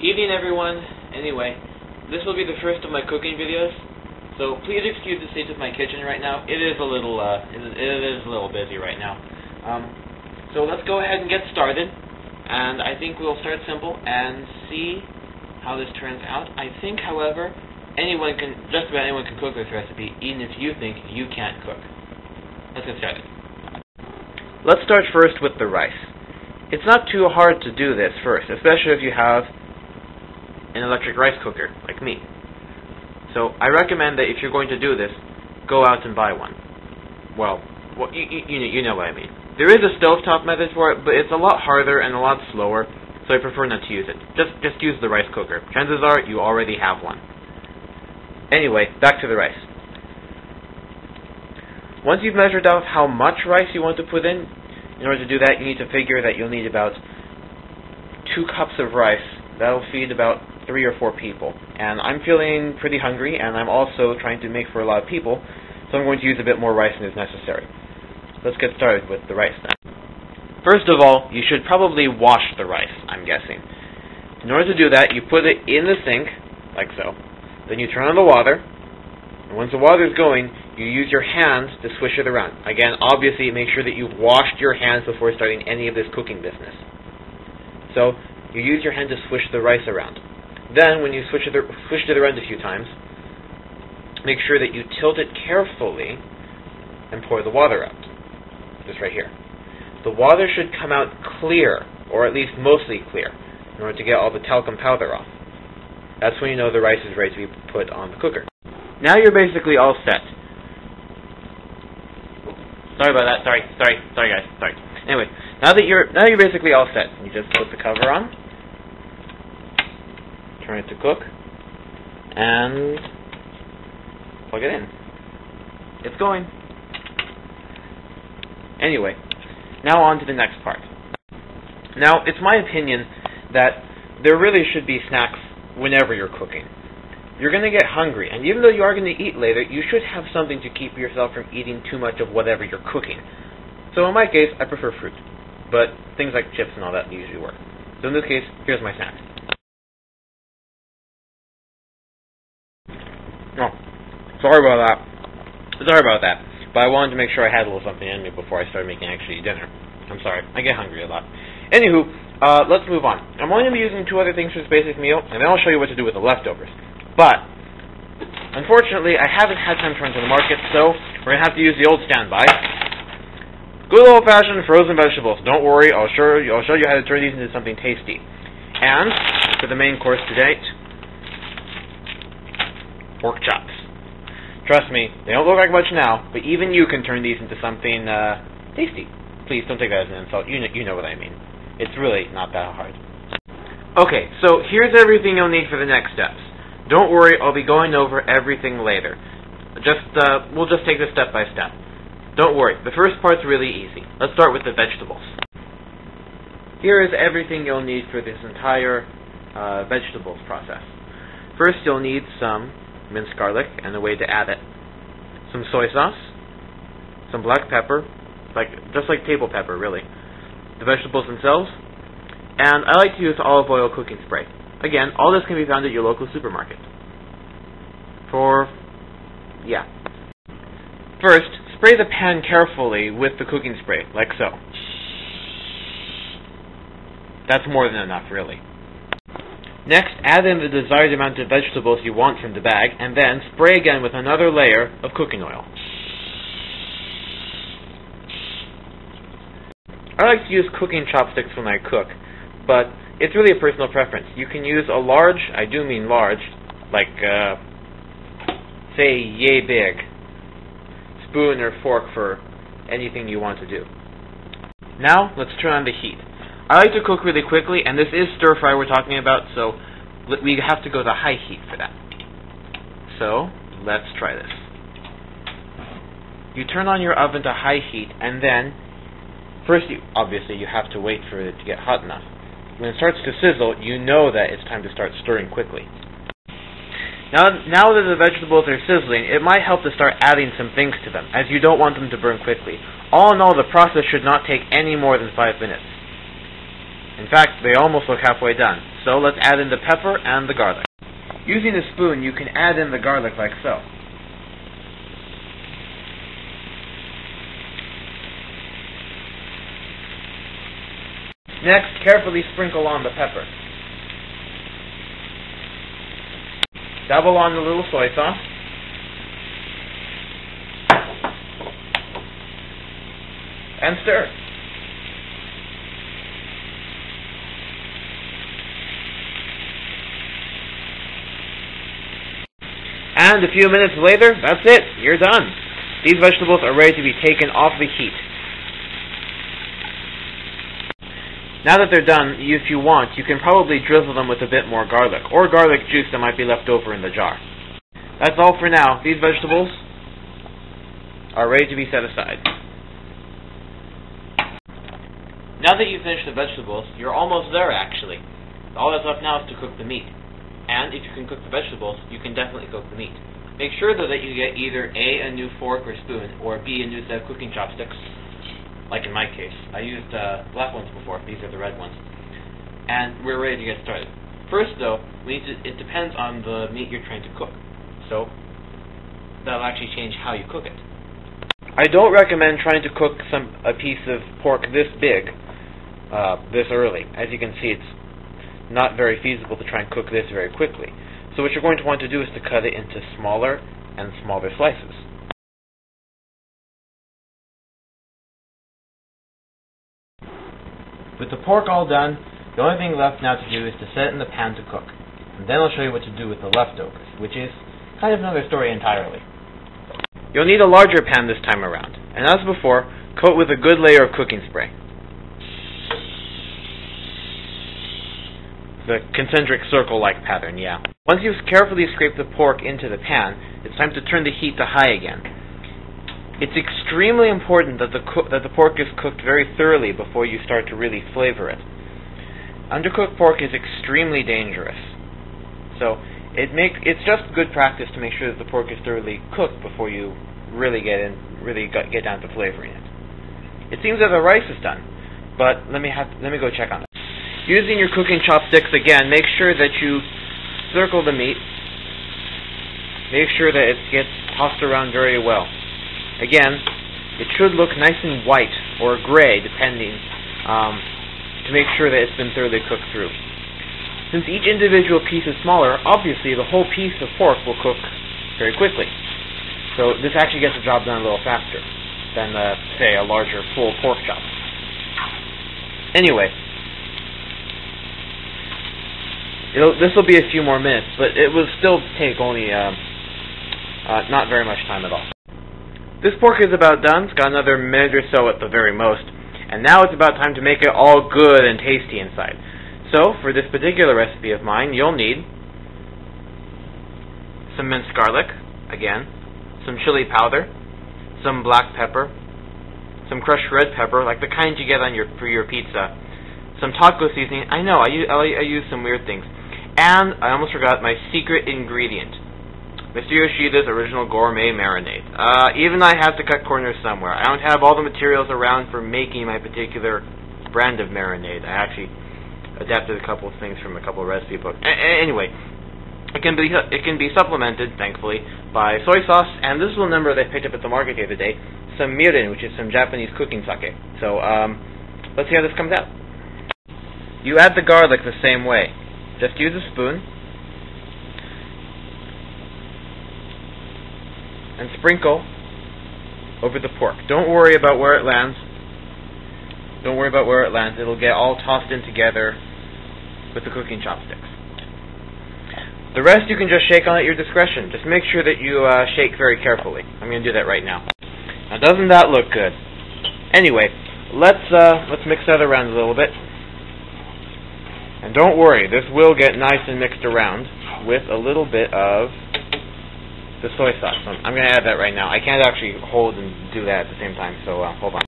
Evening, everyone. Anyway, this will be the first of my cooking videos, so please excuse the state of my kitchen right now. It is a little busy right now. So let's go ahead and get started. And I think we'll start simple and see how this turns out. I think, however, just about anyone can cook this recipe, even if you think you can't cook. Let's get started. Let's start first with the rice. It's not too hard to do this first, especially if you have an electric rice cooker, like me. So I recommend that if you're going to do this, go out and buy one. Well, you know what I mean. There is a stovetop method for it, but it's a lot harder and a lot slower, so I prefer not to use it. Just use the rice cooker. Chances are you already have one. Anyway, back to the rice. Once you've measured out how much rice you want to put in order to do that, you need to figure that you'll need about 2 cups of rice. That'll feed about 3 or 4 people. And I'm feeling pretty hungry, and I'm also trying to make for a lot of people, so I'm going to use a bit more rice than is necessary. Let's get started with the rice then. First of all, you should probably wash the rice, I'm guessing. In order to do that, you put it in the sink, like so. Then you turn on the water, and once the water is going, you use your hands to swish it around. Again, obviously, make sure that you've washed your hands before starting any of this cooking business. So, you use your hand to swish the rice around. Then, when you swished it around a few times, make sure that you tilt it carefully and pour the water out. Just right here. The water should come out clear, or at least mostly clear, in order to get all the talcum powder off. That's when you know the rice is ready to be put on the cooker. Now you're basically all set. Sorry about that. Sorry guys. Sorry. Anyway, now you're basically all set. You just put the cover on, turn it to cook, and plug it in. It's going. Anyway, now on to the next part. Now, it's my opinion that there really should be snacks whenever you're cooking. You're going to get hungry, and even though you are going to eat later, you should have something to keep yourself from eating too much of whatever you're cooking. So in my case, I prefer fruit, but things like chips and all that usually work. So in this case, here's my snack. Oh, sorry about that. But I wanted to make sure I had a little something in me before I started making actually dinner. I'm sorry, I get hungry a lot. Anywho, let's move on. I'm only going to be using 2 other things for this basic meal, and then I'll show you what to do with the leftovers. But, unfortunately, I haven't had time to run to the market, so we're going to have to use the old standby. Good old-fashioned frozen vegetables. Don't worry, I'll show you how to turn these into something tasty. And, for the main course today, pork chops. Trust me, they don't look like much now, but even you can turn these into something tasty. Please don't take that as an insult. You know what I mean. It's really not that hard. Okay, so here's everything you'll need for the next steps. Don't worry, I'll be going over everything later. We'll just take this step by step. Don't worry, the first part's really easy. Let's start with the vegetables. Here is everything you'll need for this entire vegetables process. First, you'll need some minced garlic and a way to add it, some soy sauce, some black pepper, just like table pepper really, the vegetables themselves, and I like to use olive oil cooking spray. Again, all this can be found at your local supermarket. First, spray the pan carefully with the cooking spray, like so. That's more than enough, really. Next, add in the desired amount of vegetables you want from the bag, and then spray again with another layer of cooking oil. I like to use cooking chopsticks when I cook, but it's really a personal preference. You can use a large, I do mean large, like, say, yay big, spoon or fork for anything you want to do. Now, let's turn on the heat. I like to cook really quickly, and this is stir-fry we're talking about, so we have to go to high heat for that. So, let's try this. You turn on your oven to high heat, and then, first, obviously, you have to wait for it to get hot enough. When it starts to sizzle, you know that it's time to start stirring quickly. Now that the vegetables are sizzling, it might help to start adding some things to them, as you don't want them to burn quickly. All in all, the process should not take any more than 5 minutes. In fact, they almost look halfway done. So let's add in the pepper and the garlic. Using a spoon, you can add in the garlic like so. Next, carefully sprinkle on the pepper. Double on the little soy sauce. And stir. And a few minutes later, that's it. You're done. These vegetables are ready to be taken off the heat. Now that they're done, if you want, you can probably drizzle them with a bit more garlic, or garlic juice that might be left over in the jar. That's all for now. These vegetables are ready to be set aside. Now that you've finished the vegetables, you're almost there actually. All that's left now is to cook the meat. And if you can cook the vegetables, you can definitely cook the meat. Make sure though that you get either A, a new fork or spoon, or B, a new set of cooking chopsticks. Like in my case. I used black ones before. These are the red ones. And we're ready to get started. First though, it depends on the meat you're trying to cook. So, that'll actually change how you cook it. I don't recommend trying to cook a piece of pork this big this early. As you can see, it's not very feasible to try and cook this very quickly. So what you're going to want to do is to cut it into smaller and smaller slices. With the pork all done, the only thing left now to do is to set it in the pan to cook. And then I'll show you what to do with the leftovers, which is kind of another story entirely. You'll need a larger pan this time around, and as before, coat with a good layer of cooking spray. The concentric circle-like pattern, yeah. Once you've carefully scraped the pork into the pan, it's time to turn the heat to high again. It's extremely important that the pork is cooked very thoroughly before you start to really flavor it. Undercooked pork is extremely dangerous. So it's just good practice to make sure that the pork is thoroughly cooked before you really get down to flavoring it. It seems that the rice is done, but let me go check on it. Using your cooking chopsticks again, make sure that you circle the meat. Make sure that it gets tossed around very well. Again, it should look nice and white or gray, depending, to make sure that it's been thoroughly cooked through. Since each individual piece is smaller, obviously the whole piece of pork will cook very quickly. So this actually gets the job done a little faster than, say, a larger full pork chop. Anyway, this will be a few more minutes, but it will still take only not very much time at all. This pork is about done. It's got another minute or so at the very most. And now it's about time to make it all good and tasty inside. So, for this particular recipe of mine, you'll need some minced garlic, again, some chili powder, some black pepper, some crushed red pepper, like the kind you get on for your pizza, some taco seasoning. I know, I use some weird things. And I almost forgot my secret ingredient, Mr. Yoshida's original gourmet marinade. Even I have to cut corners somewhere. I don't have all the materials around for making my particular brand of marinade. I actually adapted a couple of things from a couple of recipe books. Anyway, it can be supplemented, thankfully, by soy sauce, and this little number that I picked up at the market the other day, some Mirin, which is some Japanese cooking sake. So, let's see how this comes out. You add the garlic the same way. Just use a spoon and sprinkle over the pork. Don't worry about where it lands. Don't worry about where it lands. It'll get all tossed in together with the cooking chopsticks. The rest you can just shake on at your discretion. Just make sure that you shake very carefully. I'm going to do that right now. Now, doesn't that look good? Anyway, let's mix that around a little bit. And don't worry, this will get nice and mixed around with a little bit of the soy sauce. I'm going to add that right now. I can't actually hold and do that at the same time, so hold on.